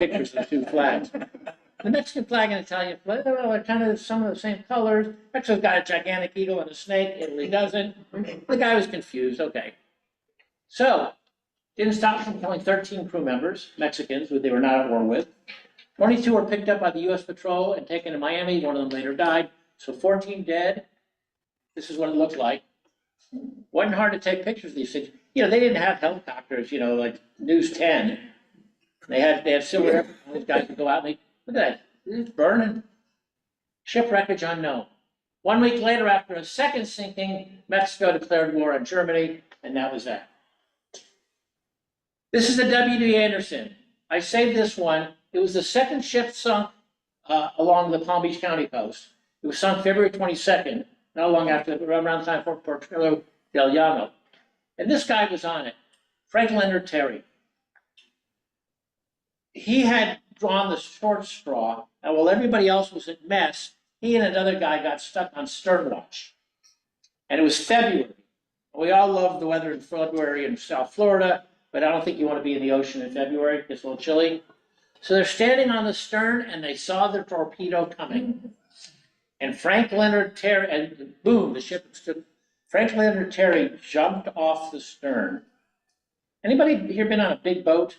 pictures of the two flags. The Mexican flag and Italian flag, well, they're kind of some of the same colors. Mexico's got a gigantic eagle and a snake. Italy doesn't. The guy was confused. Okay. So, didn't stop from killing 13 crew members, Mexicans, who they were not at war with. 22 were picked up by the U.S. Patrol and taken to Miami. One of them later died. So 14 dead. This is what it looked like. Wasn't hard to take pictures of these things. You know, they didn't have helicopters, you know, like News 10. They had silver airplanes. These guys could go out and look at that. It's burning. Shipwreckage unknown. 1 week later, after a second sinking, Mexico declared war on Germany, and that was that. This is the W.D. Anderson. I saved this one. It was the second ship sunk along the Palm Beach County coast. It was sunk February 22nd, not long after, around the time for Portillo del Llano. And this guy was on it, Frank Leonard Terry. He had drawn the short straw, and while everybody else was at mess, he and another guy got stuck on sternwatch. And it was February. We all love the weather in February in South Florida, but I don't think you want to be in the ocean in February. It gets a little chilly. So they're standing on the stern, and they saw the torpedo coming. And Frank Leonard Terry, and boom, the ship stood. Frank Leonard Terry jumped off the stern. Anybody here been on a big boat?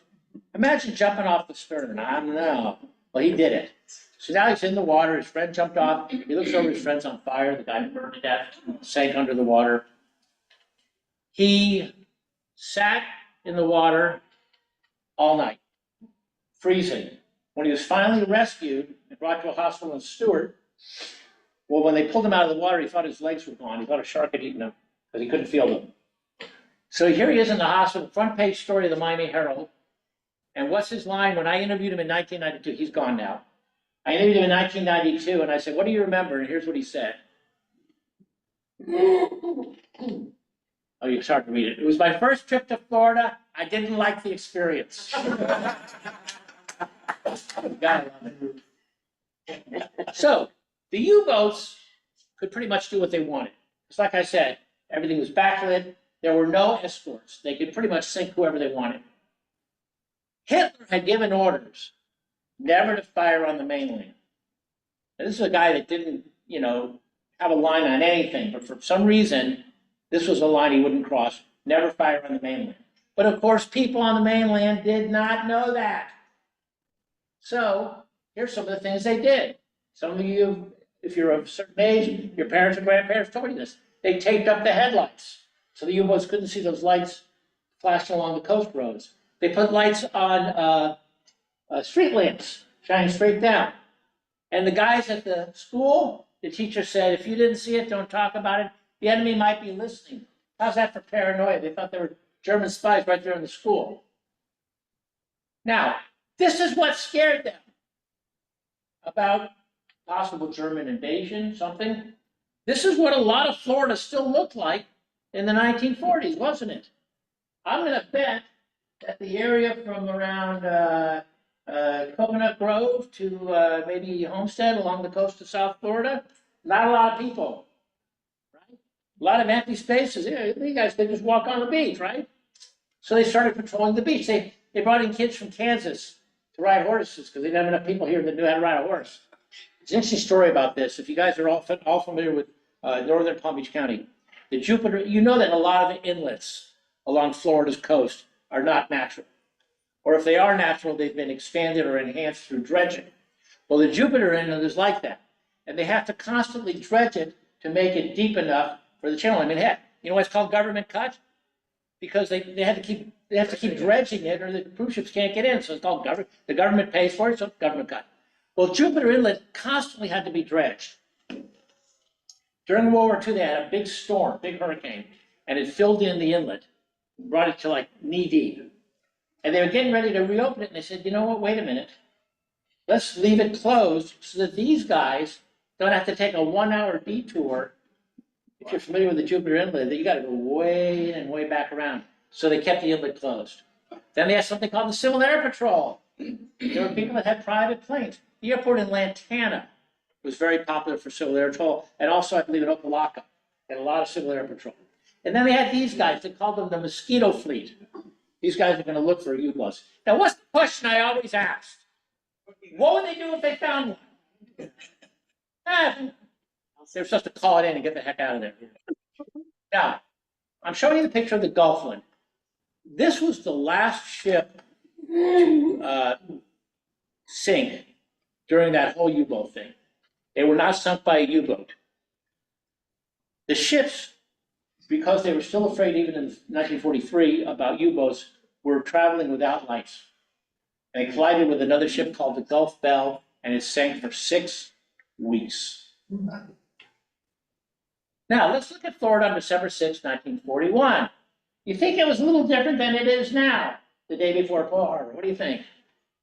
Imagine jumping off the stern. I don't know. Well, he did it. So now he's in the water. His friend jumped off. He looks over, his friend's on fire. The guy burned to death, sank under the water. He sat in the water all night, freezing. When he was finally rescued and brought to a hospital in Stewart, well, when they pulled him out of the water, he thought his legs were gone. He thought a shark had eaten him because he couldn't feel them. So here he is in the hospital, front page story of the Miami Herald. And what's his line? When I interviewed him in 1992, he's gone now. I interviewed him in 1992, and I said, "What do you remember?" And here's what he said. Oh, it's hard to read it. "It was my first trip to Florida. I didn't like the experience." Gotta love it. So the U-boats could pretty much do what they wanted. It's like I said, everything was backlit. There were no escorts. They could pretty much sink whoever they wanted. Hitler had given orders never to fire on the mainland. Now, this is a guy that didn't, you know, have a line on anything, but for some reason, this was a line he wouldn't cross, never fire on the mainland. But of course, people on the mainland did not know that. So here's some of the things they did. Some of you, if you're of a certain age, your parents or grandparents told you this. They taped up the headlights so the U-boats couldn't see those lights flashing along the coast roads. They put lights on street lamps shining straight down. And the guys at the school, the teacher said, if you didn't see it, don't talk about it. The enemy might be listening. How's that for paranoia? They thought there were German spies right there in the school. Now, this is what scared them about possible German invasion, something. This is what a lot of Florida still looked like in the 1940s, wasn't it? I'm going to bet that the area from around Coconut Grove to maybe Homestead along the coast of South Florida, not a lot of people, right? A lot of empty spaces. Yeah, you guys could just walk on the beach, right? So they started patrolling the beach. They brought in kids from Kansas to ride horses because they didn't have enough people here that knew how to ride a horse. It's an interesting story about this. If you guys are all familiar with northern Palm Beach County, the Jupiter, you know that a lot of the inlets along Florida's coast are not natural. Or if they are natural, they've been expanded or enhanced through dredging. Well, the Jupiter Inlet is like that. And they have to constantly dredge it to make it deep enough for the channel. I mean, heck, you know why it's called government cut? Because they have to keep dredging it or the cruise ships can't get in. So it's called government. The government pays for it, so it's government cut. Well, Jupiter Inlet constantly had to be dredged. During World War II, they had a big storm, big hurricane, and it filled in the inlet, brought it to like knee deep. And they were getting ready to reopen it, and they said, you know what, wait a minute. Let's leave it closed so that these guys don't have to take a 1-hour detour. If you're familiar with the Jupiter Inlet, you got to go way and way back around. So they kept the inlet closed. Then they had something called the Civil Air Patrol. There were people that had private planes. The airport in Lantana was very popular for Civil Air Patrol, and also, I believe, in Opelika, had a lot of Civil Air Patrol. And then they had these guys, they called them the Mosquito Fleet. These guys are going to look for U-boats. Now, what's the question I always asked? What would they do if they found one? They're supposed to call it in and get the heck out of there. Now, I'm showing you the picture of the Gulf one. This was the last ship to sink during that whole U-boat thing. They were not sunk by a U-boat. The ships, because they were still afraid even in 1943 about U-boats, were traveling without lights. And they collided with another ship called the Gulf Bell, and it sank for 6 weeks. Now, let's look at Florida on December 6, 1941. You think it was a little different than it is now, the day before Pearl Harbor? What do you think?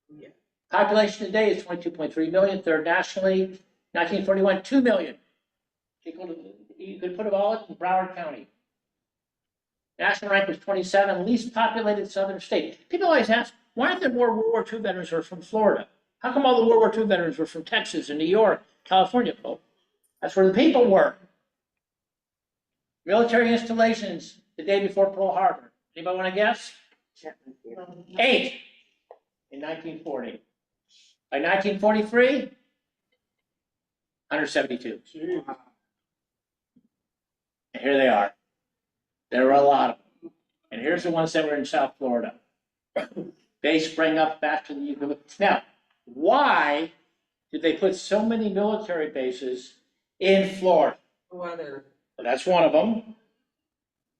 Yeah. Population today is 22.3 million, third nationally. 1941, 2 million. You could put them all in Broward County. National rank was 27, least populated southern state. People always ask, why aren't there more World War II veterans who are from Florida? How come all the World War II veterans were from Texas and New York, California? Oh, that's where the people were. Military installations the day before Pearl Harbor. Anybody want to guess? 8 in 1940. By 1943, 172. And here they are. There were a lot of them. And here's the ones that were in South Florida. They sprang up faster than you could. Now, why did they put so many military bases in Florida? Weather. Well, that's one of them.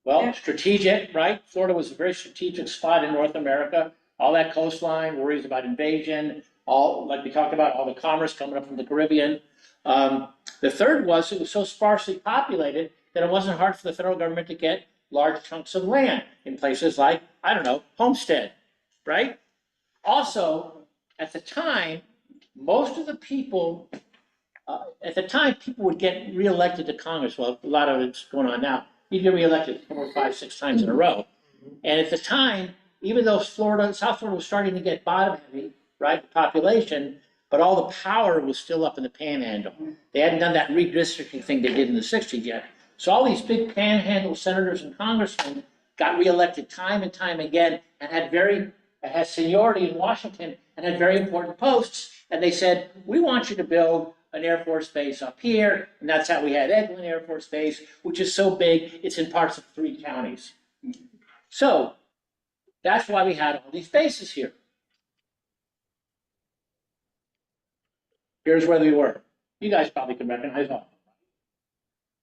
Well, strategic, right? Florida was a very strategic spot in North America. All that coastline, worries about invasion, all, like we talked about, all the commerce coming up from the Caribbean. The third was it was so sparsely populated that it wasn't hard for the federal government to get large chunks of land in places like, I don't know, Homestead, right? Also, at the time, most of the people, people would get reelected to Congress. Well, a lot of it's going on now. You get reelected 4, 5, 6 times in a row. And at the time, even though South Florida was starting to get bottom heavy, right, population, but all the power was still up in the panhandle. They hadn't done that redistricting thing they did in the 60s yet. So all these big panhandle senators and congressmen got reelected time and time again and had seniority in Washington and had very important posts. And they said, we want you to build an Air Force base up here. And that's how we had Eglin Air Force Base, which is so big, it's in parts of 3 counties. So that's why we had all these bases here. Here's where we were. You guys probably can recognize all.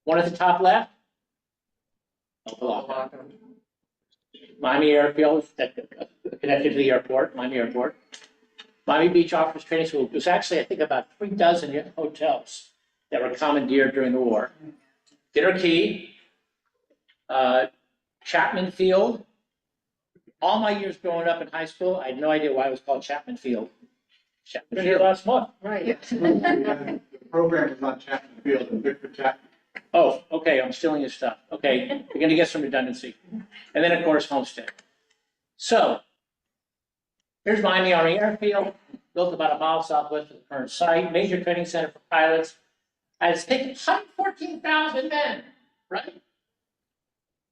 One at the top left, Miami Airfield, connected to the airport, Miami Airport. Miami Beach Officers Training School. It was actually, I think, about 3 dozen hotels that were commandeered during the war. Dinner Key, Chapman Field. All my years growing up in high school, I had no idea why it was called Chapman Field. Chapman Field last month. Right. The program is on Chapman Field and Victor Chapman. Oh, okay, I'm stealing his stuff. Okay, you're gonna get some redundancy. And then, of course, Homestead. So, here's Miami Army Airfield, built about a mile southwest of the current site, major training center for pilots. And it's taken 114,000 men, right?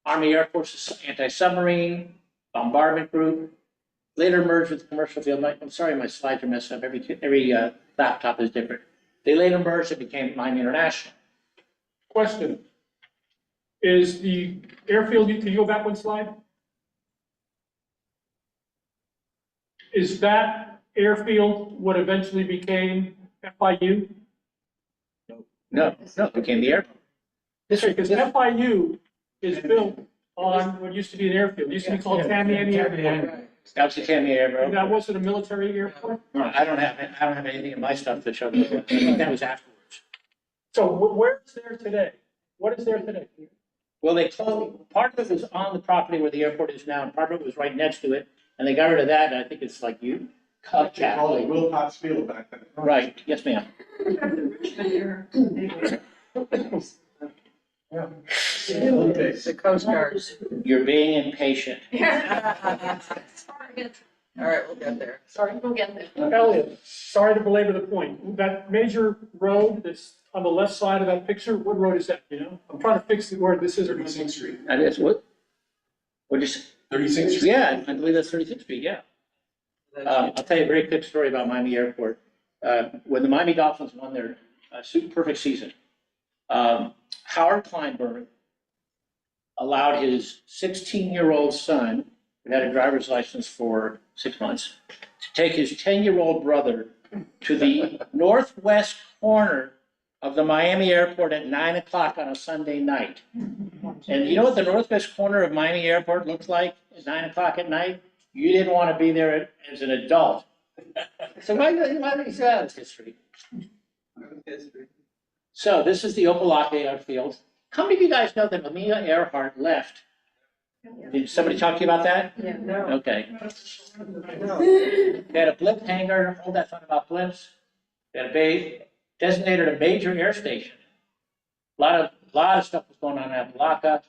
Army Air Force's anti-submarine, bombardment group, later merged with the commercial field. I'm sorry, my slides are messed up. Every laptop is different. They later merged and became Miami International. Question. Is the airfield, can you go back 1 slide? Is that airfield what eventually became FIU? No, it became the airport. Because FIU is built on what used to be an airfield. It used to be called Tamiami Airport. That was the Tamiami Airport. And that wasn't a military airport? No, I don't have anything in my stuff that shows that. I think that was afterwards. So where is there today? What is there today? Well, they closed, part of it was on the property where the airport is now, and part of it was right next to it, and they got rid of that, and I think it's like you. Called it Wilcox Field back then. Right, yes, ma'am. The Coast Guards. You're being impatient. All right, we'll get there. Sorry, we'll get there. Eliot, sorry to belabor the point. That major road that's on the left side of that picture, what road is that, you know? I'm trying to fix the word, this is 36th Street. That is what? What is it? 36th Street. Yeah, I believe that's 36th Street, yeah. I'll tell you a very quick story about Miami Airport. when the Miami Dolphins won their super perfect season, Howard Kleinberg allowed his 16-year-old son, who had a driver's license for 6 months, to take his 10-year-old brother to the northwest corner of the Miami airport at 9 o'clock on a Sunday night. And you know what the northwest corner of Miami airport looks like at 9 o'clock at night? You didn't want to be there as an adult. So why do you say that? It's history. So this is the Opelika airfield. How many of you guys know that Amelia Earhart left? Did somebody talk to you about that? Yeah, no, Okay. no. They had a blip hangar, hold that thought about blips. They had designated a major air station. A lot of stuff was going on in Opelika.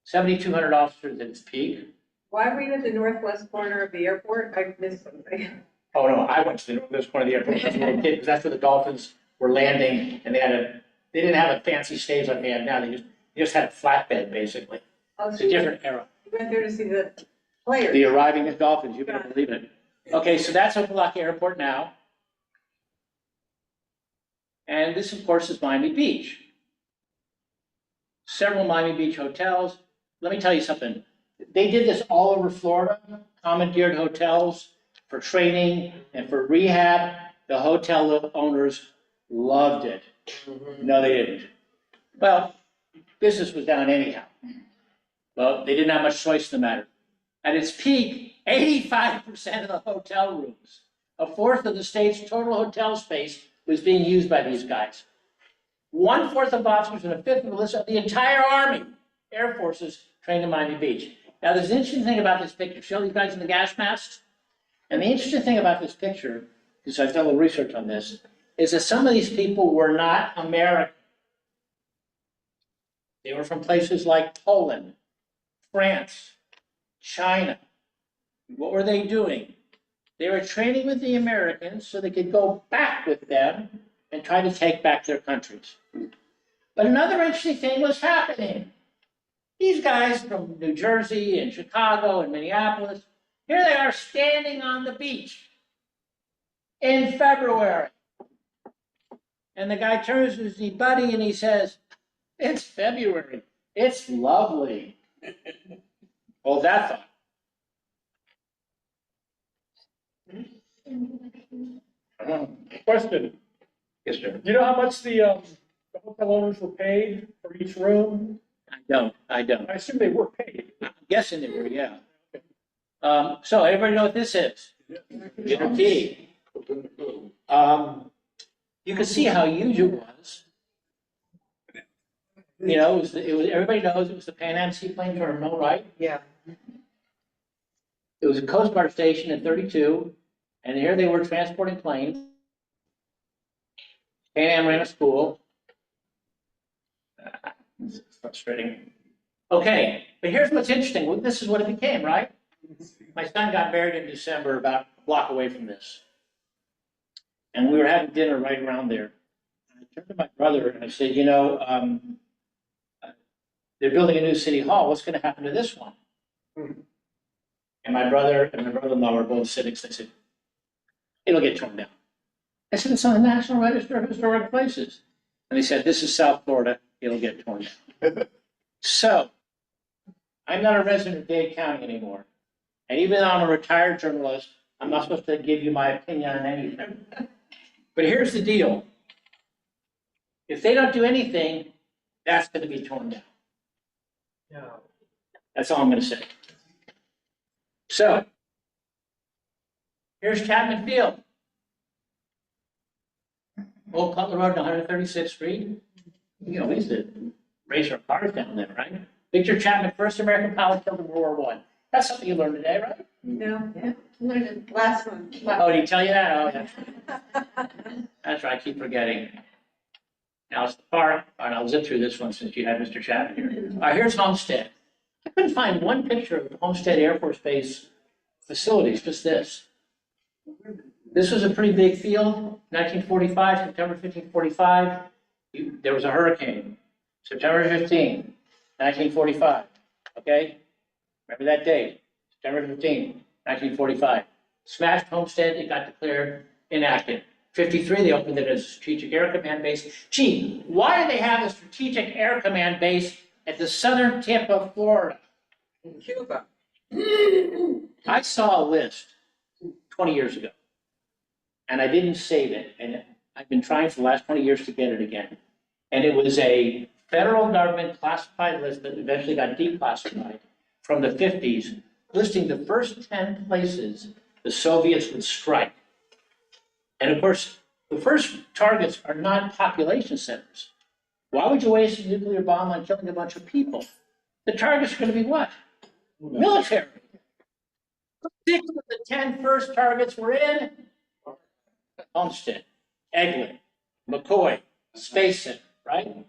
7,200 officers at its peak. Why were you at the northwest corner of the airport? I missed something. Oh, no, I went to the northwest corner of the airport as a little kid, because that's where the Dolphins were landing, and they didn't have a fancy stage like they have now, they just had a flatbed, basically. Oh, It's so a you different era. went there to see the players. The arriving Dolphins, you better believe it. Okay, so that's Opelika Airport now. And this, of course, is Miami Beach. Several Miami Beach hotels. Let me tell you something. They did this all over Florida, commandeered hotels for training and for rehab. The hotel owners loved it. No, they didn't. Well, business was down anyhow. Well, they didn't have much choice in the matter. At its peak, 85% of the hotel rooms, a fourth of the state's total hotel space, was being used by these guys. 1/4 of officers and a fifth of the entire Army, Air Forces trained in Miami Beach. Now, there's an interesting thing about this picture. Show these guys in the gas masks. And the interesting thing about this picture, because I've done a little research on this, is that some of these people were not American. They were from places like Poland, France, China. What were they doing? They were training with the Americans so they could go back with them and try to take back their countries. But another interesting thing was happening. These guys from New Jersey and Chicago and Minneapolis, here they are standing on the beach in February. And the guy turns to his buddy and he says, "It's February. It's lovely." Hold that thought. Question, Yes, sir. do you know how much the hotel owners were paid for each room? I don't. I assume they were paid. I'm guessing they were, yeah. So everybody know what this is? Bitter tea. You can see how huge it was. You know, it was, everybody knows it was the Pan Am Seaplane Terminal, right? Yeah. It was a Coast Guard station in 32, and here they were transporting planes. Pan Am ran a school. It's frustrating. Okay, but here's what's interesting. Well, this is what it became, right? My son got married in December, about a block away from this. And we were having dinner right around there. And I turned to my brother and I said, you know, they're building a new city hall. What's going to happen to this one? And my brother and my brother-in-law were both cynics. They said, it'll get torn down. I said, it's on the National Register of Historic Places. And they said, this is South Florida. It'll get torn down. So, I'm not a resident of Dade County anymore. And even though I'm a retired journalist, I'm not supposed to give you my opinion on anything. But here's the deal. If they don't do anything, that's going to be torn down. No. That's all I'm going to say. So, here's Chapman Field. Old Cutler Road, 136th Street. You know, we used to race our cars down there, right? Victor Chapman, first American pilot killed in World War I. That's something you learned today, right? No, yeah, learned it last one. Oh, did he tell you that? Oh, yeah. That's right, I keep forgetting. Now it's the park. All right, I'll zip through this one since you had Mr. Chapman here. All right, here's Homestead. I couldn't find one picture of the Homestead Air Force Base facilities, just this. This was a pretty big field, 1945, September 15, 45. There was a hurricane, September 15, 1945, okay? Remember that date, September 15, 1945. Smashed Homestead, it got declared inactive. 53, they opened it as a strategic air command base. Gee, why do they have a strategic air command base at the southern tip of Florida? In Cuba. I saw a list 20 years ago, and I didn't save it, and I've been trying for the last 20 years to get it again. And it was a federal government classified list that eventually got declassified from the 50s, listing the first 10 places the Soviets would strike. And of course, the first targets are not population centers. Why would you waste a nuclear bomb on killing a bunch of people? The targets are going to be what? Military. 6 of the 10 first targets were in Homestead, Eglin, McCoy, Space Center, right?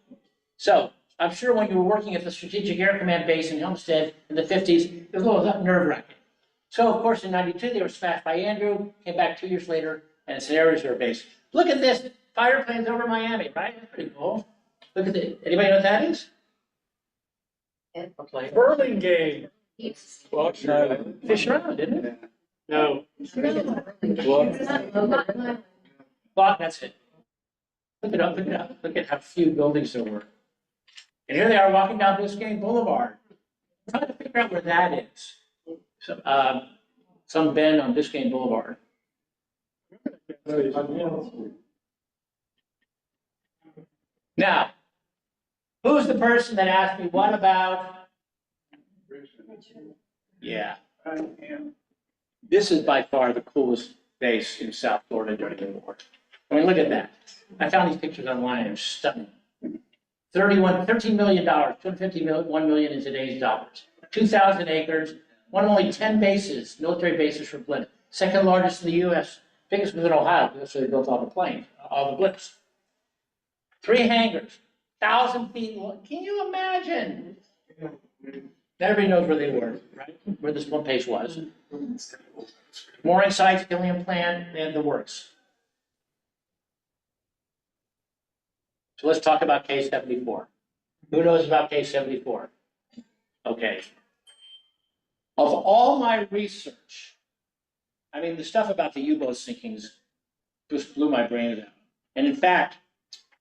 So I'm sure when you were working at the Strategic Air Command Base in Homestead in the 50s, it was a little nerve-wracking. So of course in 92 they were smashed by Andrew, came back 2 years later, and it's an air reserve base. Look at this, fighter planes over Miami, right? That's pretty cool. Look at it. Anybody know what that is? Burlingame. Well, sure. Fish around, didn't it? No. Well, that's it. Look it up, look it up. Look at how few buildings there were. And here they are walking down Biscayne Boulevard. I'm trying to figure out where that is. So, some bend on Biscayne Boulevard. Now, who's the person that asked me, what about? Yeah. This is by far the coolest base in South Florida during the war. I mean, look at that. I found these pictures online, they're stunning. $13 million, 251 million in today's dollars. 2,000 acres, one of only 10 bases, military bases for blimp. Second largest in the US, biggest was in Ohio, that's where they built all the planes, all the blimps. 3 hangars, 1,000 feet long. Can you imagine? Everybody knows where they were, right? Where this blimp base was. Mooring sites, helium plant, and the works. So let's talk about K-74. Who knows about K-74? Okay. Of all my research, I mean, the stuff about the U-boat sinkings just blew my brains out. And in fact,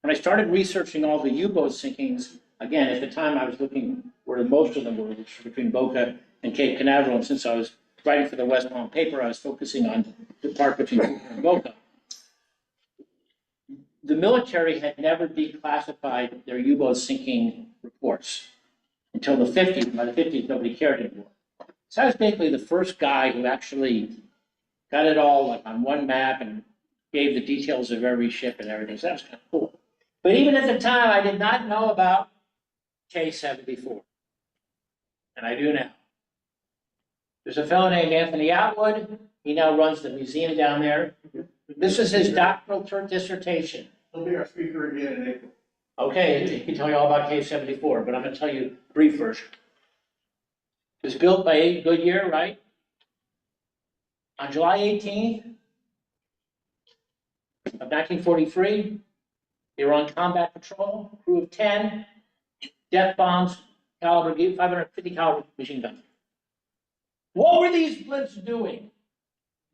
when I started researching all the U-boat sinkings, again, at the time I was looking where most of them were, which were between Boca and Cape Canaveral, and since I was writing for the West Palm paper, I was focusing on the part between Boca and Boca. The military had never declassified their U-boat sinking reports until the 50s. By the 50s, nobody cared anymore. So I was basically the first guy who actually got it all like on one map and gave the details of every ship and everything. So that was kind of cool. But even at the time, I did not know about K-74. And I do now. There's a fellow named Anthony Atwood. He now runs the museum down there. This is his doctoral dissertation. He'll be our speaker again in April. Okay, he can tell you all about K-74, but I'm going to tell you a brief version. It was built by A. Goodyear, right? On July 18th of 1943, they were on combat patrol, crew of 10, death bombs, caliber 550 caliber machine guns. What were these blimps doing?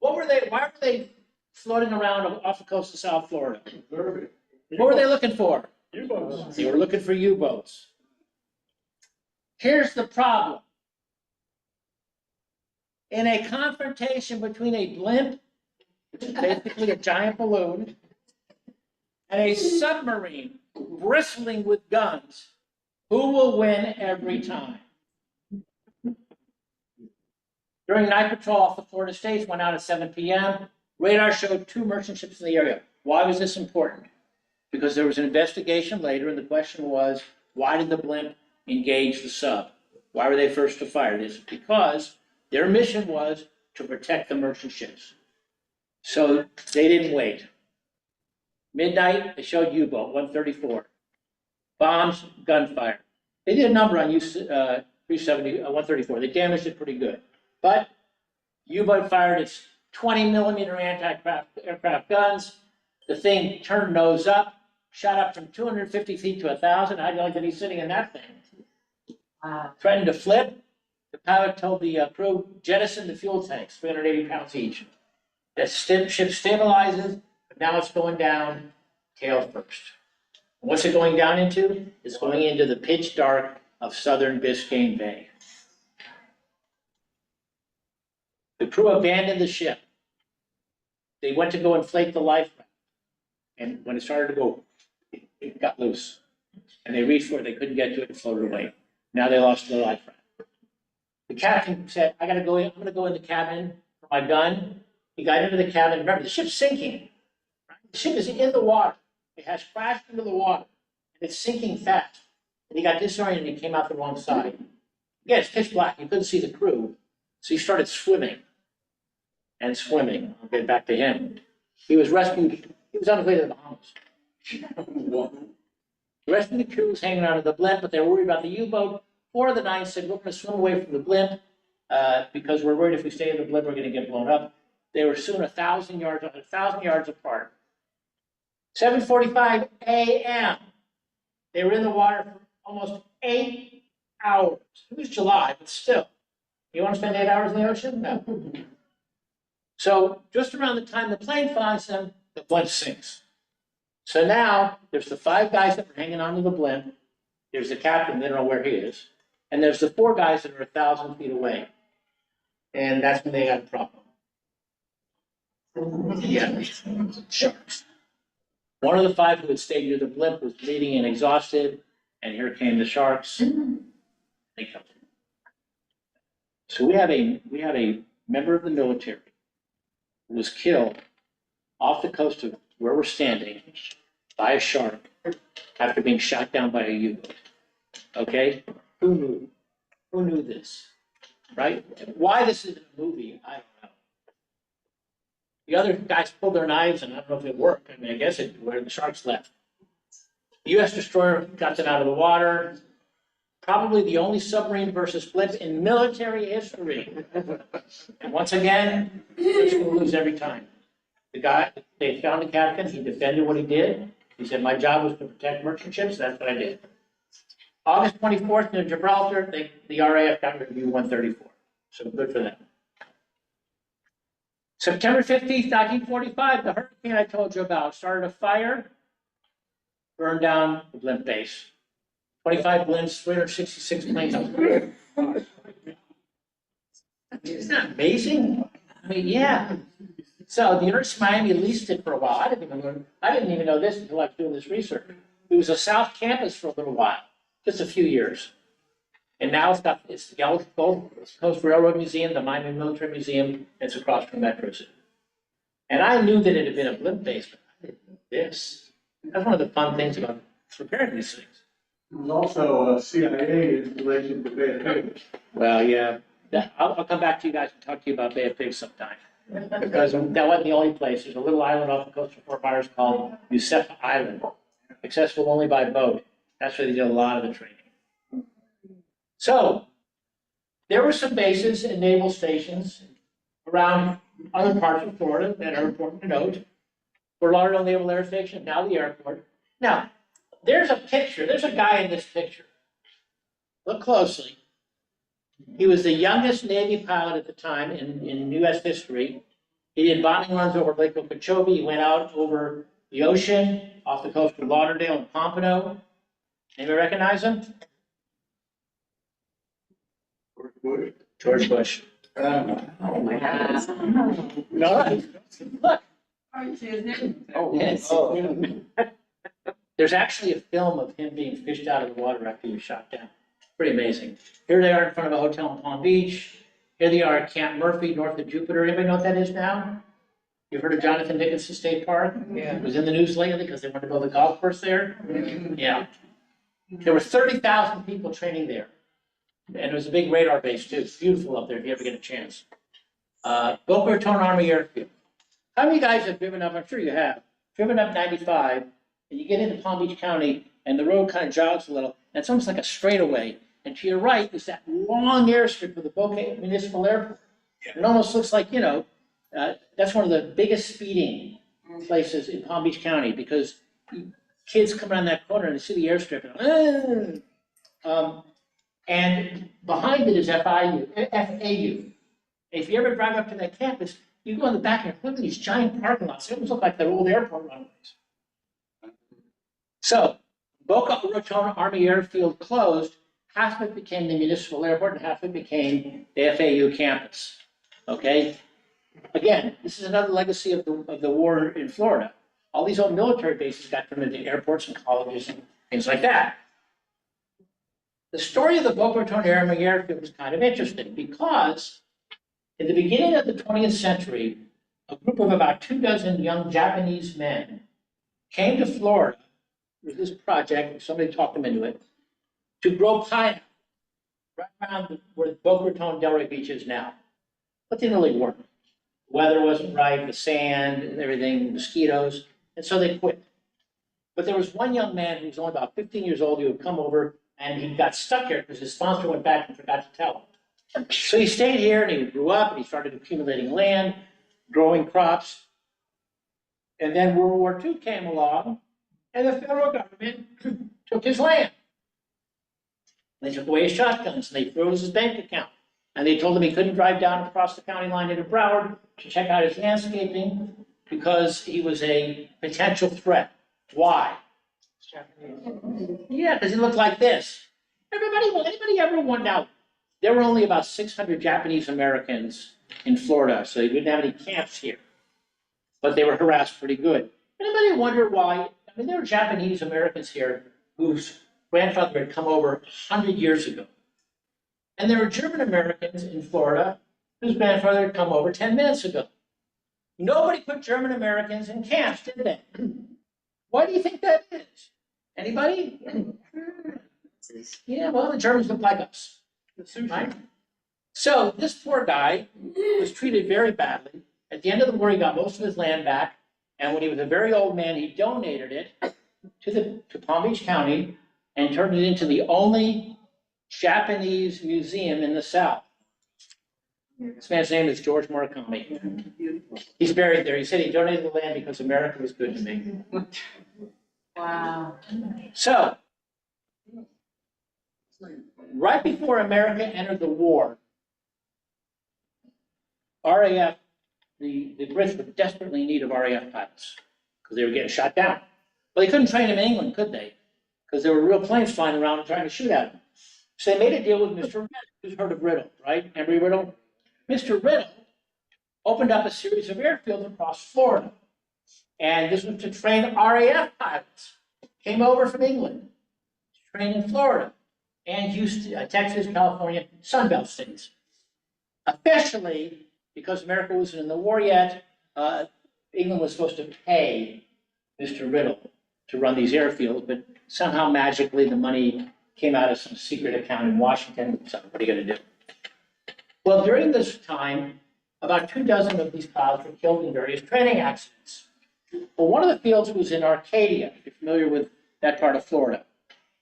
What were they? Why were they floating around off the coast of South Florida? What were they looking for? U-boats. They were looking for U-boats. Here's the problem. In a confrontation between a blimp, which is basically a giant balloon, and a submarine bristling with guns, who will win every time? During night patrol off the Florida States, went out at 7 p.m. Radar showed 2 merchant ships in the area. Why was this important? Because there was an investigation later, and the question was, why did the blimp engage the sub? Why were they first to fire? This because their mission was to protect the merchant ships. So they didn't wait. Midnight, they showed U-boat 134. Bombs, gunfire. They did a number on U-370, 134. They damaged it pretty good. But U-boat fired its 20 millimeter anti-aircraft guns. The thing turned nose up, shot up from 250 feet to 1,000. How'd you like to be sitting in that thing? Threatened to flip. The pilot told the crew, jettison the fuel tanks, 380 pounds each. The ship stabilizes, but now it's going down tail first. What's it going down into? It's going into the pitch dark of southern Biscayne Bay. The crew abandoned the ship. They went to go inflate the life raft. And when it started to go, it got loose. And they reached for it, they couldn't get to it and floated away. Now they lost their life raft. The captain said, I'm gonna go in the cabin for my gun. He got into the cabin. Remember, the ship's sinking. The ship is in the water. It has crashed into the water. And it's sinking fast. And he got disoriented and he came out the wrong side. Again, it's pitch black. You couldn't see the crew. So he started swimming and swimming. I'll get back to him. He was rescued. He was on his way to the Bahamas. The rest of the crew was hanging out of the blimp, but they were worried about the U-boat. 4 of the 9 said, we're going to swim away from the blimp because we're worried if we stay in the blimp, we're going to get blown up. They were soon 1,000 yards apart. 7:45 a.m. They were in the water for almost 8 hours. It was July, but still. You want to spend 8 hours in the ocean? No. So just around the time the plane finds them, the blimp sinks. So now there's the 5 guys that were hanging onto the blimp. There's the captain, they don't know where he is. And there's the 4 guys that are 1,000 feet away. And that's when they got a problem. Yeah, sharks. One of the 5 who had stayed near the blimp was bleeding and exhausted. And here came the sharks. They killed him. So we have a member of the military who was killed off the coast of where we're standing by a shark after being shot down by a U-boat. Okay? Who knew? Who knew this? Right? Why this is a movie, I don't know. The other guys pulled their knives, and I don't know if it worked. I mean, I guess it where the sharks left. The U.S. destroyer got them out of the water. Probably the only submarine versus blimp in military history. And once again, they're going to lose every time. The guy, they found the captain, he defended what he did. He said, my job was to protect merchant ships, that's what I did. August 24th in Gibraltar, the RAF got rid of U-134. So good for them. September 15th, 1945, the hurricane I told you about started a fire, burned down the blimp base. 25 blimps, 366 planes. Isn't that amazing? I mean, yeah. So the University of Miami leased it for a while. I didn't even know this until I was doing this research. It was a South Campus for a little while, just a few years. And now it's the Gulf Coast Railroad Museum, the Miami Military Museum, and it's across from Metro City. And I knew that it had been a blimp base, but I didn't know this. That's one of the fun things about preparing these things. There's also a CIA installation to Bay of Pigs. Well, yeah, I'll come back to you guys and talk to you about Bay of Pigs sometime. Because that wasn't the only place. There's a little island off the coast of Fort Myers called Yusefa Island, accessible only by boat. That's where they did a lot of the training. So there were some bases and naval stations around other parts of Florida that are important to note. Fort Lauderdale Naval Air Station, now the airport. Now, there's a picture. There's a guy in this picture. Look closely. He was the youngest Navy pilot at the time in U.S. history. He did bombing runs over Lake Okeechobee. He went out over the ocean off the coast of Lauderdale and Pompano. Anybody recognize him? George Bush. Oh my God. No, look. Oh, Yes. There's actually a film of him being fished out of the water after he was shot down. Pretty amazing. Here they are in front of a hotel in Palm Beach. Here they are at Camp Murphy, north of Jupiter. Anybody know what that is now? You've heard of Jonathan Dickinson State Park? Yeah. It was in the news lately because they wanted to build a golf course there. Yeah. There were 30,000 people training there. And it was a big radar base too. It's beautiful up there if you ever get a chance. Boca Raton Army Airfield. How many guys have driven up? I'm sure you have. Driven up 95, and you get into Palm Beach County, and the road kind of jogs a little, and it's almost like a straightaway. And to your right is that long airstrip of the Boca Municipal Airport. It almost looks like, that's one of the biggest speeding places in Palm Beach County because kids come around that corner and see the airstrip and behind it is FAU. If you ever drive up to that campus, you go in the back and look at these giant parking lots. They almost look like they're old airport runways. So Boca Raton Army Airfield closed. Half of it became the municipal airport and half of it became the FAU campus. Okay? Again, this is another legacy of the war in Florida. All these old military bases got turned into airports and colleges and things like that. The story of the Boca Raton Army Airfield was kind of interesting because in the beginning of the 20th century, a group of about 24 young Japanese men came to Florida with this project, somebody talked them into it, to grow pineapple right around where Boca Raton Delray Beach is now. But they didn't really work. Weather wasn't right, the sand and everything, mosquitoes, and so they quit. But there was one young man who was only about 15 years old who had come over and he got stuck here because his sponsor went back and forgot to tell him. So he stayed here and he grew up and he started accumulating land, growing crops. And then World War II came along and the federal government took his land. They took away his shotguns and they froze his bank account. And they told him he couldn't drive down across the county line into Broward to check out his landscaping because he was a potential threat. Why? Yeah, because he looked like this. Anybody ever wondered? Now, there were only about 600 Japanese Americans in Florida, so they didn't have any camps here. But they were harassed pretty good. Anybody wonder why? I mean, there were Japanese Americans here whose grandfather had come over 100 years ago. And there were German Americans in Florida whose grandfather had come over 10 minutes ago. Nobody put German Americans in camps, did they? Why do you think that is? Anybody? Yeah, well, the Germans look like us. Right? So this poor guy was treated very badly. At the end of the war, he got most of his land back. And when he was a very old man, he donated it to Palm Beach County and turned it into the only Japanese museum in the South. This man's name is George Murakami. He's buried there. He said he donated the land because America was good to me. Wow. So, right before America entered the war, RAF, the Brits were desperately in need of RAF pilots because they were getting shot down. Well, they couldn't train them in England, could they? Because there were real planes flying around and trying to shoot at them. So they made a deal with Mr. Riddle. Who's heard of Riddle, right? Embry Riddle? Mr. Riddle opened up a series of airfields across Florida. And this was to train RAF pilots. Came over from England to train in Florida and Houston, Texas, California, Sunbelt states. Officially, because America wasn't in the war yet, England was supposed to pay Mr. Riddle to run these airfields, but somehow magically the money came out of some secret account in Washington. So what are you going to do? Well, during this time, about 24 of these pilots were killed in various training accidents. Well, one of the fields was in Arcadia, if you're familiar with that part of Florida.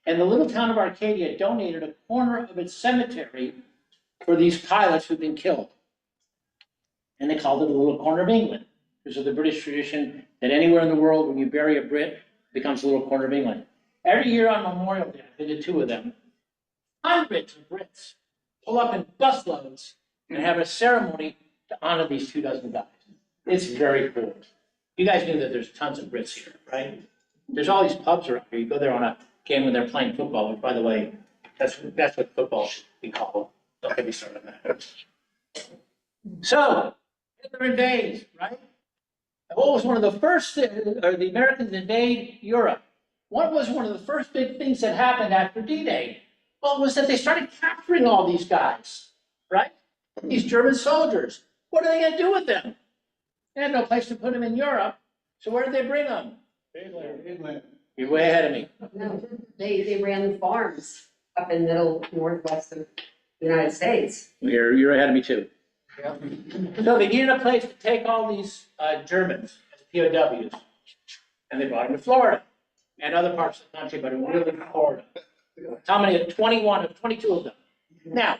And the little town of Arcadia donated a corner of its cemetery for these pilots who'd been killed. And they called it a little corner of England, because of the British tradition that anywhere in the world, when you bury a Brit, it becomes a little corner of England. Every year on Memorial Day, I did 2 of them, hundreds of Brits pull up in busloads and have a ceremony to honor these 24 guys. It's very cool. You guys knew that there's tons of Brits here, right? There's all these pubs around here. You go there on a game when they're playing football, which, by the way, that's what football should be called. Don't get me started on that. So, Hitler invades, right? What was one of the first, or the Americans invade Europe? What was one of the first big things that happened after D-Day? Well, it was that they started capturing all these guys, right? These German soldiers. What are they going to do with them? They had no place to put them in Europe. So where did they bring them? England. You're way ahead of me. No, they ran the farms up in middle northwest of the United States. You're ahead of me too. So they needed a place to take all these Germans as POWs. And they brought them to Florida and other parts of the country, but really Florida. How many? 21 of 22 of them. Now,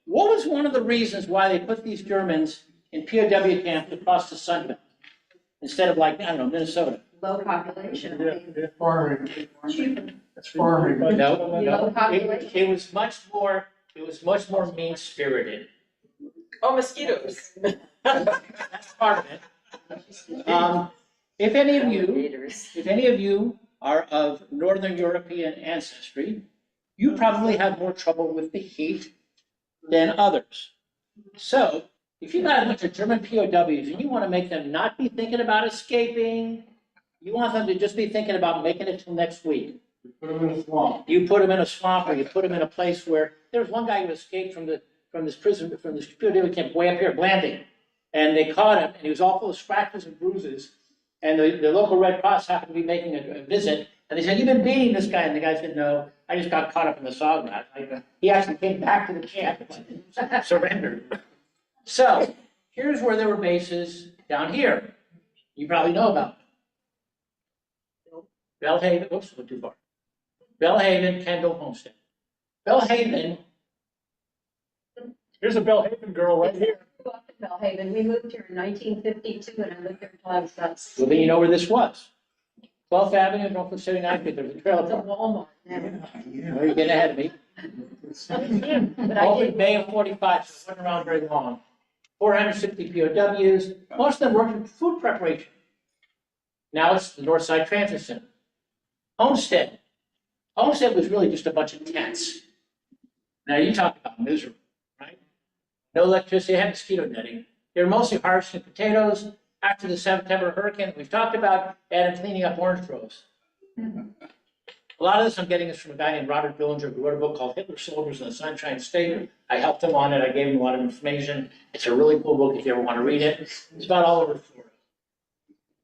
what was one of the reasons why they put these Germans in POW camps across the Sun Belt instead of, like, I don't know, Minnesota? Low population. Farming. Cheaper. It's farming. No, Low population. it was much more mean-spirited. Oh, mosquitoes. That's part of it. If any of you Elevators. If any of you are of Northern European ancestry, you probably have more trouble with the heat than others. So, if you got a bunch of German POWs and you want to make them not be thinking about escaping, you want them to just be thinking about making it till next week. Put them in a swamp. You put them in a swamp, or you put them in a place where there was one guy who escaped from this prison, from this POW camp way up here, Blanding, and they caught him, and he was all full of scratches and bruises. And the local Red Cross happened to be making a visit, and they said, "You've been beating this guy," and the guy said, "No, I just got caught up in the sawgrass." He actually came back to the camp and surrendered. So here's where there were bases down here. You probably know about them. Bellhaven. Oops, went too far. Bellhaven, Kendall, Homestead. Bellhaven. Here's a Bellhaven girl right here. Grew up in Bellhaven. We moved here in 1952, and I lived there until I was about Well, then you know where this was. 12th Avenue, Norfolk City, There's a trailer The park. Walmart. Well, you're getting ahead of me. But I Opened did, May of 45, so it wasn't around very long. 460 POWs. Most of them worked in food preparation. Now it's the Northside Transit Center. Homestead. Homestead was really just a bunch of tents. Now you talk about miserable, right? No electricity, they had mosquito netting. They were mostly harvesting potatoes. After the September hurricane that we've talked about, they had them cleaning up orange groves. A lot of this I'm getting is from a guy named Robert Billinger, who wrote a book called Hitler Soldiers in the Sunshine State. I helped him on it. I gave him a lot of information. It's a really cool book if you ever want to read it. It's about all over Florida.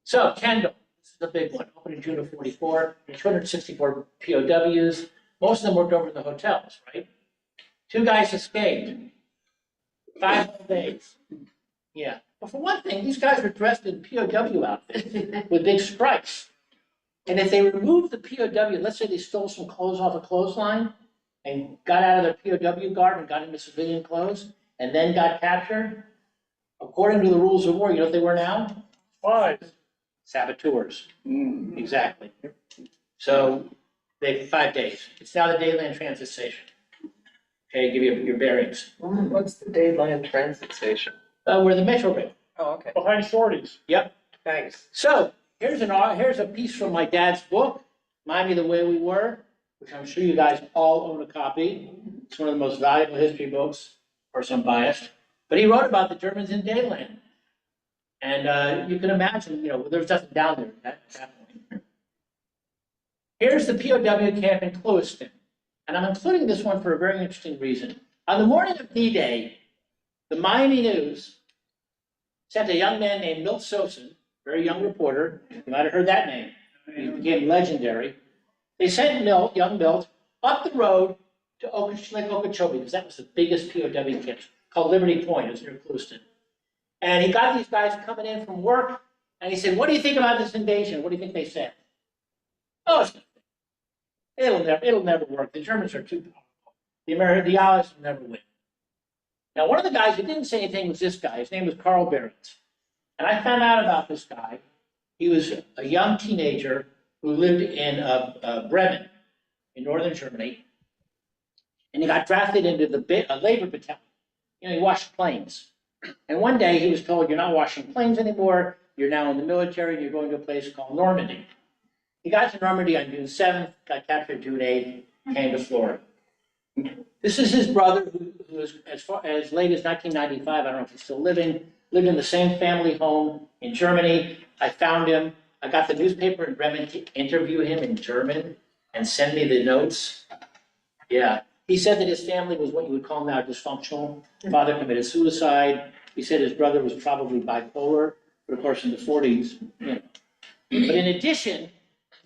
So Kendall, this is the big one. Opened in June of 44. 264 POWs. Most of them worked over in the hotels, right? 2 guys escaped. 5 whole days. Yeah. But for one thing, these guys were dressed in POW outfits with big stripes. And if they removed the POW, let's say they stole some clothes off a clothesline and got out of their POW garb and got into civilian clothes and then got captured, according to the rules of war, you know what they were now? Spies. Saboteurs. Exactly. So they 5 days. It's now the Dayland Transit Station. Okay, give you your bearings. What's the Dade Transit Station? We're the Metro Rail. Oh, okay, Behind Shorty's. Yep. thanks. So here's a piece from my dad's book, Miami the Way We Were, which I'm sure you guys all own a copy. It's one of the most valuable history books, or some biased. But he wrote about the Germans in Dadeland. And you can imagine, there was nothing down there at that point. Here's the POW camp in Clewiston. And I'm including this one for a very interesting reason. On the morning of D-Day, the Miami News sent a young man named Milt Sosin, very young reporter. You might have heard that name. He became legendary. They sent young Milt, up the road to Lake Okeechobee, because that was the biggest POW camp, called Liberty Point. It was near Clewiston. And he got these guys coming in from work, and he said, "What do you think about this invasion?" What do you think they said? "Oh, it'll never work. The Germans are too powerful. The Allies will never win." Now, one of the guys who didn't say anything was this guy. His name was Carl Behrens. And I found out about this guy. He was a young teenager who lived in Bremen in northern Germany. And he got drafted into the labor battalion. He washed planes. And one day he was told, "You're not washing planes anymore. You're now in the military and you're going to a place called Normandy." He got to Normandy on June 7th, got captured June 8th, came to Florida. This is his brother who was as late as 1995, I don't know if he's still living, lived in the same family home in Germany. I found him. I got the newspaper in Bremen to interview him in German and send me the notes. Yeah. He said that his family was what you would call now dysfunctional. Father committed suicide. He said his brother was probably bipolar, but of course in the 40s. But in addition,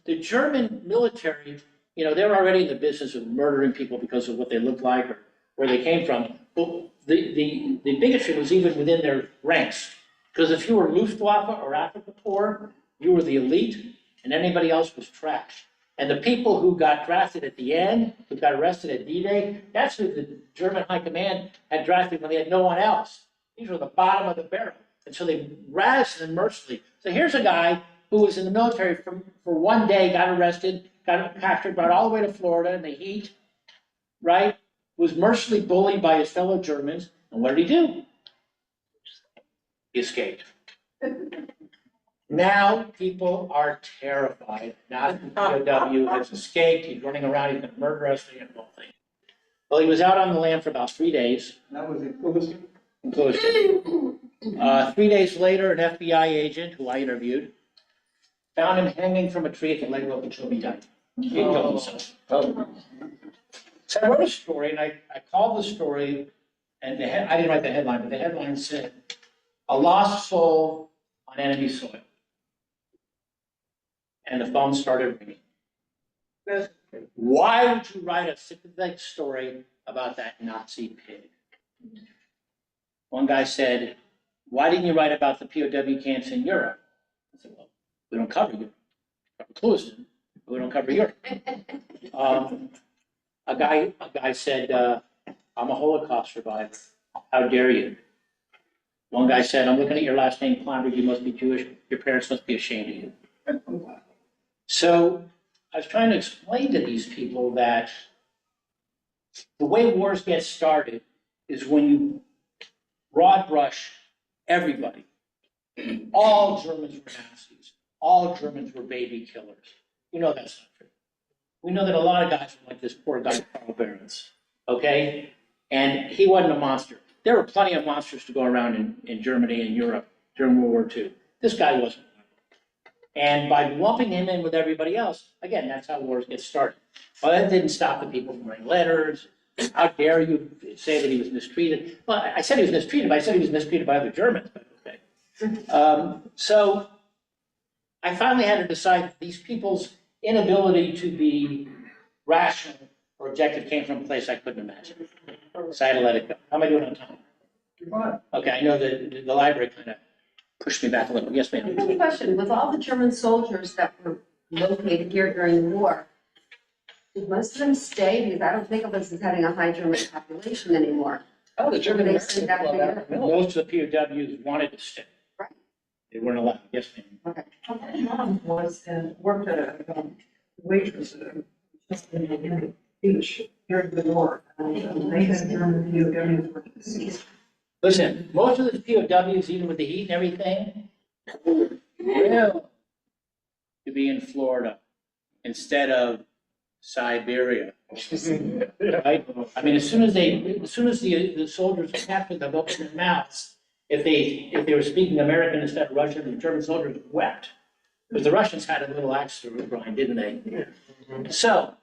the German military, they were already in the business of murdering people because of what they looked like or where they came from. But the bigotry was even within their ranks. Because if you were Luftwaffe or Afrika Korps, you were the elite, and anybody else was trash. And the people who got drafted at the end, who got arrested at D-Day, that's who the German high command had drafted when they had no one else. These were the bottom of the barrel. And so they razzed them mercilessly. So here's a guy who was in the military for one day, got arrested, got captured, brought all the way to Florida in the heat, right? Was mercilessly bullied by his fellow Germans. And what did he do? He escaped. Now people are terrified. Now the POW has escaped. He's running around. He's going to murder us. The whole thing. Well, he was out on the lam for about 3 days. That was it. Closed. 3 days later, an FBI agent who I interviewed found him hanging from a tree at the lake local until he died. He killed himself. So I wrote a story, and I called the story, and I didn't write the headline, but the headline said, "A lost soul on enemy soil." And the phone started ringing. Why would you write a sympathetic story about that Nazi pig? One guy said, "Why didn't you write about the POW camps in Europe?" I said, "Well, we don't cover Europe. We cover Clueston, but we don't cover Europe." A guy said, "I'm a Holocaust survivor. How dare you?" One guy said, "I'm looking at your last name, Kleinberg. You must be Jewish. Your parents must be ashamed of you." So I was trying to explain to these people that the way wars get started is when you broad brush everybody. All Germans were Nazis. All Germans were baby killers. We know that's not true. We know that a lot of guys were like this poor guy, Karl Behrens, okay? And he wasn't a monster. There were plenty of monsters to go around in Germany and Europe during World War II. This guy wasn't. And by lumping him in with everybody else, again, that's how wars get started. Well, that didn't stop the people from writing letters. How dare you say that he was mistreated? Well, I said he was mistreated, but I said he was mistreated by other Germans. But okay. So I finally had to decide these people's inability to be rational or objective came from a place I couldn't imagine. So I had to let it go. How am I doing on time? You're fine. Okay, I know that the library kind of pushed me back a little. Yes, ma'am. One question, with all the German soldiers that were located here during the war, did most of them stay? Because I don't think of us as having a high German population anymore. Oh, the German They Americans sent out flowed out of the military. Most of the POWs wanted to stay. Right. They weren't allowed. Yes, ma'am. Okay. Mom was and worked at a waitress at a beach during the war. And they had German POWs were deceased. Listen, most of the POWs, even with the heat and everything, will to be in Florida instead of Siberia. Right? I mean, as soon as the soldiers captured them, opened their mouths, if they were speaking American instead of Russian, the German soldiers wept. Because the Russians had a little axe to grind, didn't they? So,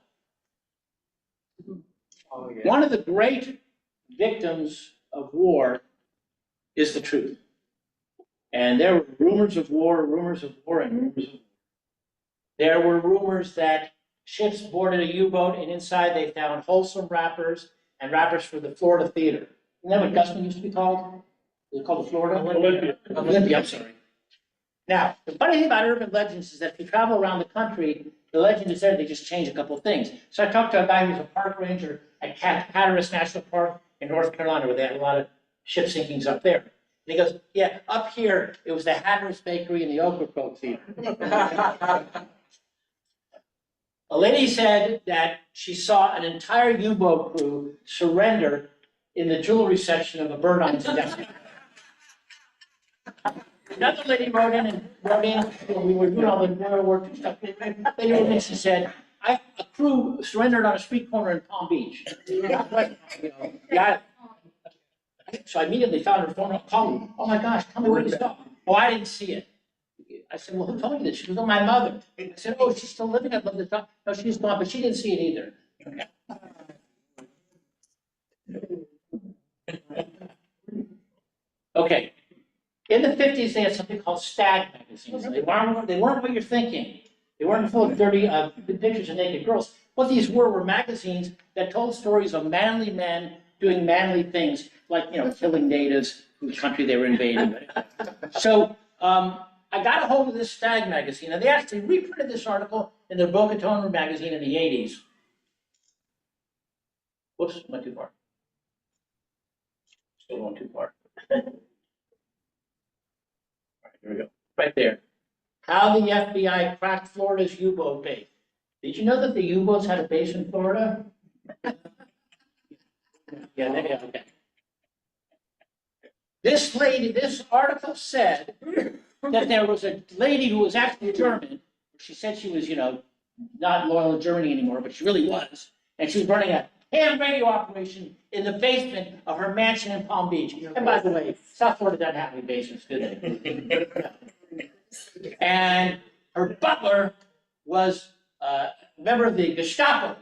one of the great victims of war is the truth. And there were rumors of war, and rumors of war. There were rumors that ships boarded a U-boat and inside they found wholesome wrappers and wrappers for the Florida Theater. Isn't that what Gusman used to be called? Was it called the Florida? Olympia. Olympia, I'm sorry. Now, the funny thing about urban legends is that if you travel around the country, the legend is there, they just change a couple of things. So I talked to a guy who's a park ranger at Hatteras National Park in North Carolina, where they had a lot of ship sinkings up there. And he goes, "Yeah, up here, it was the Hatteras Bakery and the Ocracoke Theater." A lady said that she saw an entire U-boat crew surrender in the jewelry section of a bird on down. Another lady wrote in, when we were doing all the World War II stuff, lady wrote in, she said, a crew surrendered on a street corner in Palm Beach. Yeah. So I immediately found her phone, called me. "Oh my gosh, tell me what you saw." "Oh, I didn't see it." I said, "Well, who told you this?" She goes, "Oh, my mother." I said, "Oh, she's still living? I'd love to talk." "No, she's gone, but she didn't see it either." Okay. In the 50s, they had something called stag magazines. They weren't what you're thinking. They weren't full of dirty pictures of naked girls. What these were magazines that told stories of manly men doing manly things, like, killing natives whose country they were invading. So I got a hold of this stag magazine, and they actually reprinted this article in their Boca Raton magazine in the 80s. Whoops, went too far. Still going too far. Here we go. Right there. How the FBI cracked Florida's U-boat base. Did you know that the U-boats had a base in Florida? Yeah, okay. This lady, this article said that there was a lady who was actually German. She said she was, not loyal to Germany anymore, but she really was. And she was running a ham radio operation in the basement of her mansion in Palm Beach. And by the way, South Florida doesn't have any basements, do they? And her butler was a member of the Gestapo,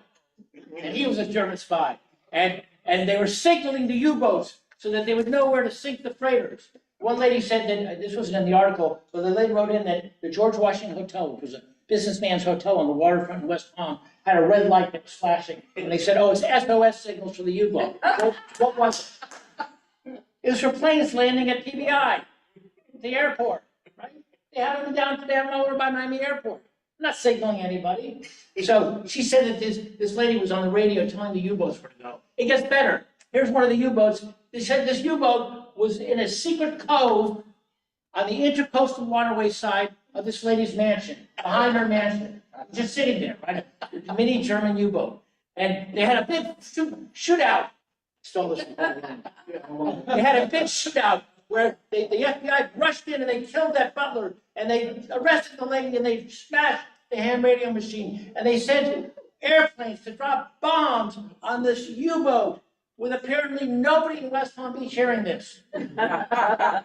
and he was a German spy. And they were signaling the U-boats so that they would know where to sink the freighters. One lady said that, this wasn't in the article, but the lady wrote in that the George Washington Hotel, which was a businessman's hotel on the waterfront in West Palm, had a red light that was flashing. And they said, oh, it's SOS signals for the U-boat. What was it? It was for planes landing at PBI, the airport, right? They had them down over by Miami Airport. I'm not signaling anybody. So she said that this lady was on the radio telling the U-boats where to go. It gets better. Here's one of the U-boats. They said this U-boat was in a secret cove on the intercoastal waterway side of this lady's mansion, behind her mansion, just sitting there, right? A mini German U-boat. And they had a big shootout. Stole this from They had a big shootout where the FBI rushed in and they killed that butler and they arrested the lady and they smashed the ham radio machine and they sent airplanes to drop bombs on this U-boat with apparently nobody in West Palm Beach hearing this. I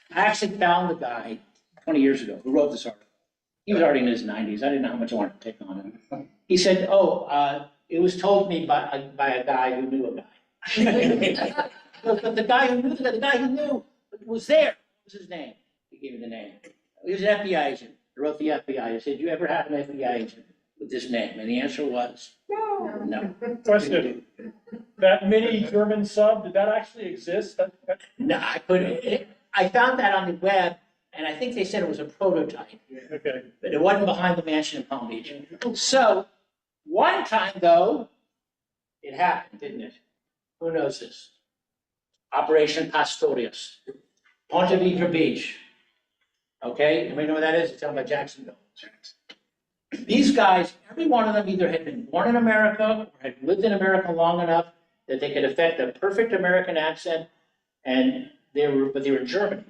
actually found the guy 20 years ago who wrote this article. He was already in his 90s. I didn't know how much I wanted to take on him. He said, it was told me by a guy who knew a guy. But the guy who knew was there. What was his name? He gave me the name. He was an FBI agent. He wrote the FBI. I said, do you ever have an FBI agent with this name? And the answer was no. Question, that mini German sub, did that actually exist? No, I couldn't. I found that on the web, and I think they said it was a prototype. Okay. But it wasn't behind the mansion in Palm Beach. So, one time though, it happened, didn't it? Who knows this? Operation Pastorius, Ponte Vedra Beach. Okay, anybody know what that is? It's down by Jacksonville. These guys, every one of them either had been born in America or had lived in America long enough that they could affect a perfect American accent, but they were in Germany,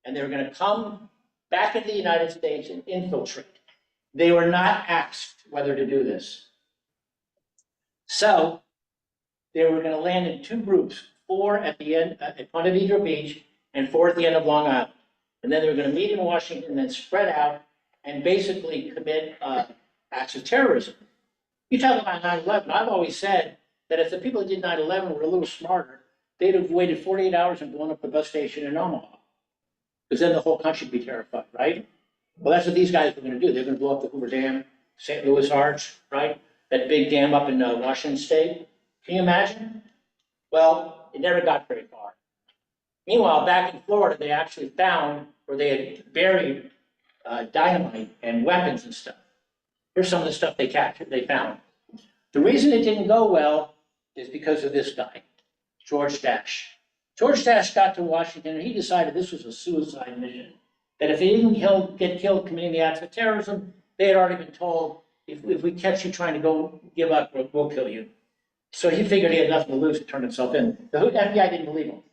and they were going to come back into the United States and infiltrate. They were not asked whether to do this. So they were going to land in two groups, 4 at the end at Ponte Vedra Beach and 4 at the end of Long Island. And then they were going to meet in Washington and then spread out and basically commit acts of terrorism. You talk about 9/11. I've always said that if the people that did 9/11 were a little smarter, they'd have waited 48 hours and blown up the bus station in Omaha. Because then the whole country would be terrified, right? Well, that's what these guys were going to do. They're going to blow up the Hoover Dam, St. Louis Arch, right? That big dam up in Washington State. Can you imagine? Well, it never got very far. Meanwhile, back in Florida, they actually found where they had buried dynamite and weapons and stuff. Here's some of the stuff they found. The reason it didn't go well is because of this guy, George Dash. George Dash got to Washington and he decided this was a suicide mission. That if he didn't get killed committing the acts of terrorism, they had already been told, if we catch you trying to go give up, we'll kill you. So he figured he had nothing to lose and turned himself in. The FBI didn't believe him.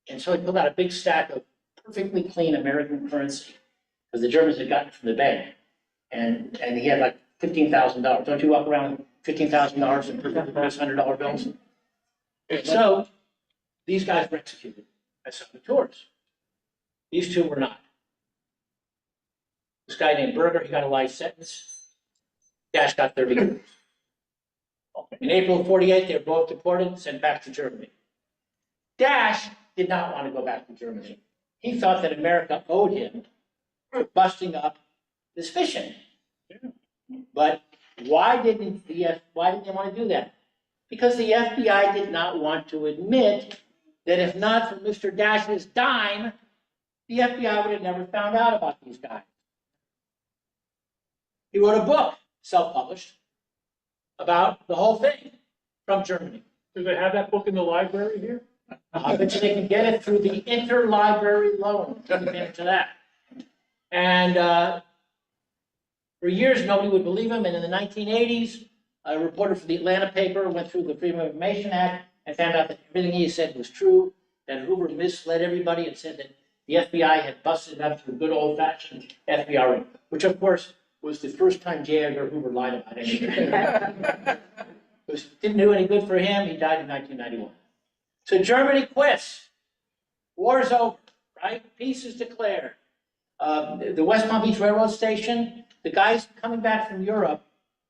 And so he pulled out a big stack of perfectly clean American currency, because the Germans had gotten it from the bank. And he had like $15,000. Don't you walk around with $15,000 in $100 bills? So these guys were executed as saboteurs. These two were not. This guy named Berger, he got a life sentence. Dash got 30 years. In April of '48, they were both deported, sent back to Germany. Dash did not want to go back to Germany. He thought that America owed him for busting up this fishing. But why didn't they want to do that? Because the FBI did not want to admit that if not for Mr. Dash's dime, the FBI would have never found out about these guys. He wrote a book, self-published, about the whole thing from Germany. Do they have that book in the library here? I bet you they can get it through the interlibrary loan. Take advantage of that. And for years, nobody would believe him. And in the 1980s, a reporter for the Atlanta paper went through the Freedom of Information Act and found out that everything he said was true, that Hoover misled everybody and said that the FBI had busted it up through good old-fashioned FBI raid, which of course was the first time J. Edgar Hoover lied about anything. Which didn't do any good for him. He died in 1991. So Germany quits. War's over, right? Peace is declared. The West Palm Beach Railroad Station, the guys coming back from Europe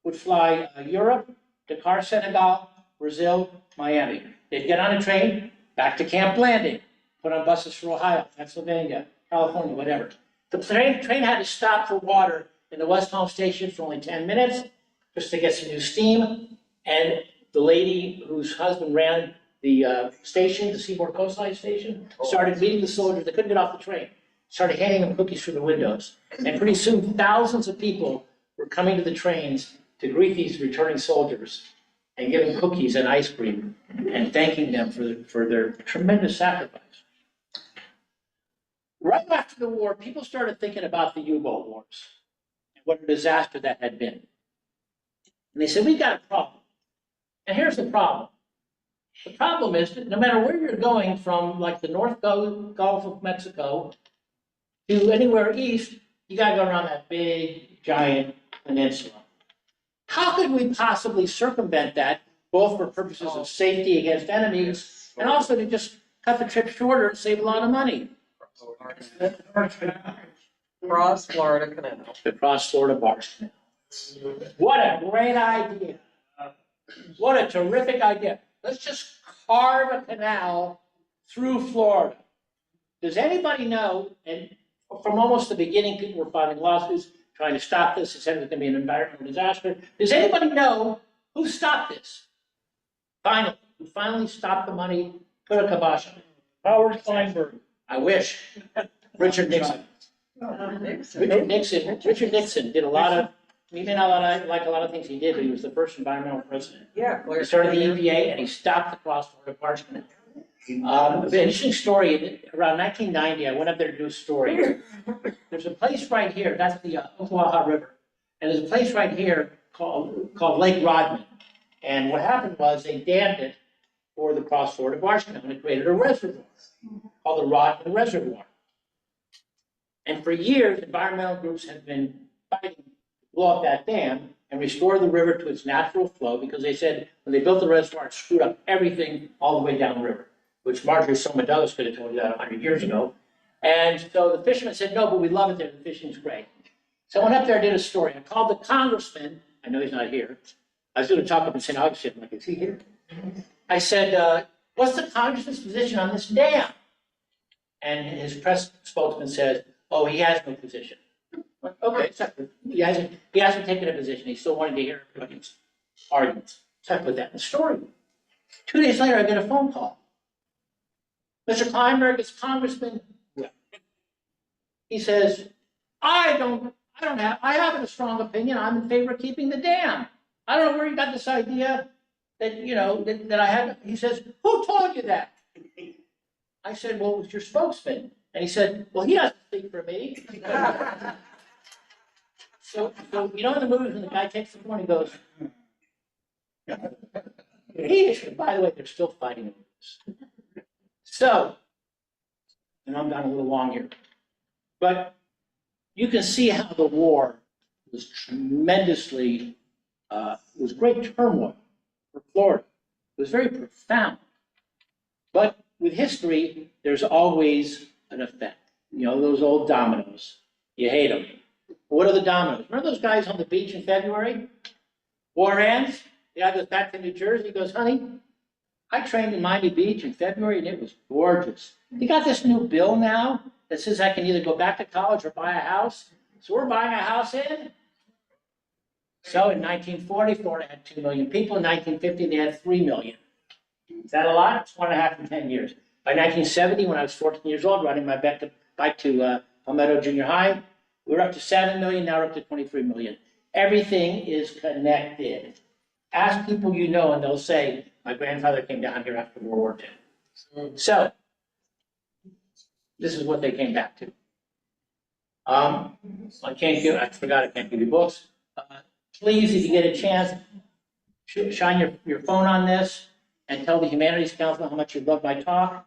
would fly Europe, Dakar, Senegal, Brazil, Miami. They'd get on a train, back to Camp Landing, put on buses for Ohio, Pennsylvania, California, whatever. The train had to stop for water in the West Palm Station for only 10 minutes, just to get some new steam. And the lady whose husband ran the station, the Seaboard Coastline Station, started meeting the soldiers. They couldn't get off the train. Started handing them cookies through the windows. And pretty soon, thousands of people were coming to the trains to greet these returning soldiers and give them cookies and ice cream and thanking them for their tremendous sacrifice. Right after the war, people started thinking about the U-boat wars and what a disaster that had been. And they said, we've got a problem. And here's the problem. The problem is that no matter where you're going from, like the North Gulf of Mexico to anywhere east, you got to go around that big, giant peninsula. How could we possibly circumvent that, both for purposes of safety against enemies, and also to just cut the trip shorter and save a lot of money? Cross Florida Canal. The Cross Florida Barge Canal. What a great idea. What a terrific idea. Let's just carve a canal through Florida. Does anybody know, and from almost the beginning, people were filing lawsuits trying to stop this. They said it was going to be an environmental disaster. Does anybody know who stopped this? Finally, who finally stopped the money, put a kibosh on it? Howard Kleinberg. I wish. Richard Nixon. Richard Nixon did a lot of, he may not like a lot of things he did, but he was the first environmental president. Yeah. He started the EPA and he stopped the Cross Florida Barge Canal. An interesting story, around 1990, I went up there to do a story. There's a place right here, that's the Oklawaha River. And there's a place right here called Lake Rodman. And what happened was they dammed it for the Cross Florida Barge Canal and it created a reservoir called the Rodman Reservoir. And for years, environmental groups have been fighting to blow up that dam and restore the river to its natural flow because they said when they built the reservoir, it screwed up everything all the way down the river, which Marjorie Stoneman Douglas could have told you that 100 years ago. And so the fishermen said, no, but we love it there. The fishing's great. So I went up there and did a story. I called the congressman. I know he's not here. I was going to talk up in St. Augustine. I'm like, is he here? I said, what's the congressman's position on this dam? And his press spokesman said, oh, he has no position. Like, okay, so he hasn't taken a position. He still wanted to hear everybody's arguments. So I put that in the story. 2 days later, I get a phone call. Mr. Kleinberg, it's Congressman. He says, I haven't a strong opinion. I'm in favor of keeping the dam. I don't know where you got this idea that I had. He says, who told you that? I said, well, it was your spokesman. And he said, well, he doesn't speak for me. So in the movies when the guy takes the phone, he goes, by the way, they're still fighting over this. So, and I'm down a little long here, but you can see how the war was tremendously, was great turmoil for Florida. It was very profound. But with history, there's always an effect. Those old dominoes. You hate them. What are the dominoes? Remember those guys on the beach in February? War ends. The guy goes back to New Jersey. He goes, honey, I trained in Miami Beach in February and it was gorgeous. You got this new bill now that says I can either go back to college or buy a house. So we're buying a house in. So in 1940, Florida had 2 million people. In 1950, they had 3 million. Is that a lot? It's 1.5 in 10 years. By 1970, when I was 14 years old, riding my bike to Palmetto Junior High, we were up to 7 million, now we're up to 23 million. Everything is connected. Ask people you know, and they'll say, my grandfather came down here after World War II. So, this is what they came back to. I forgot I can't give you books. Please, if you get a chance, shine your phone on this and tell the Humanities Council how much you love my talk.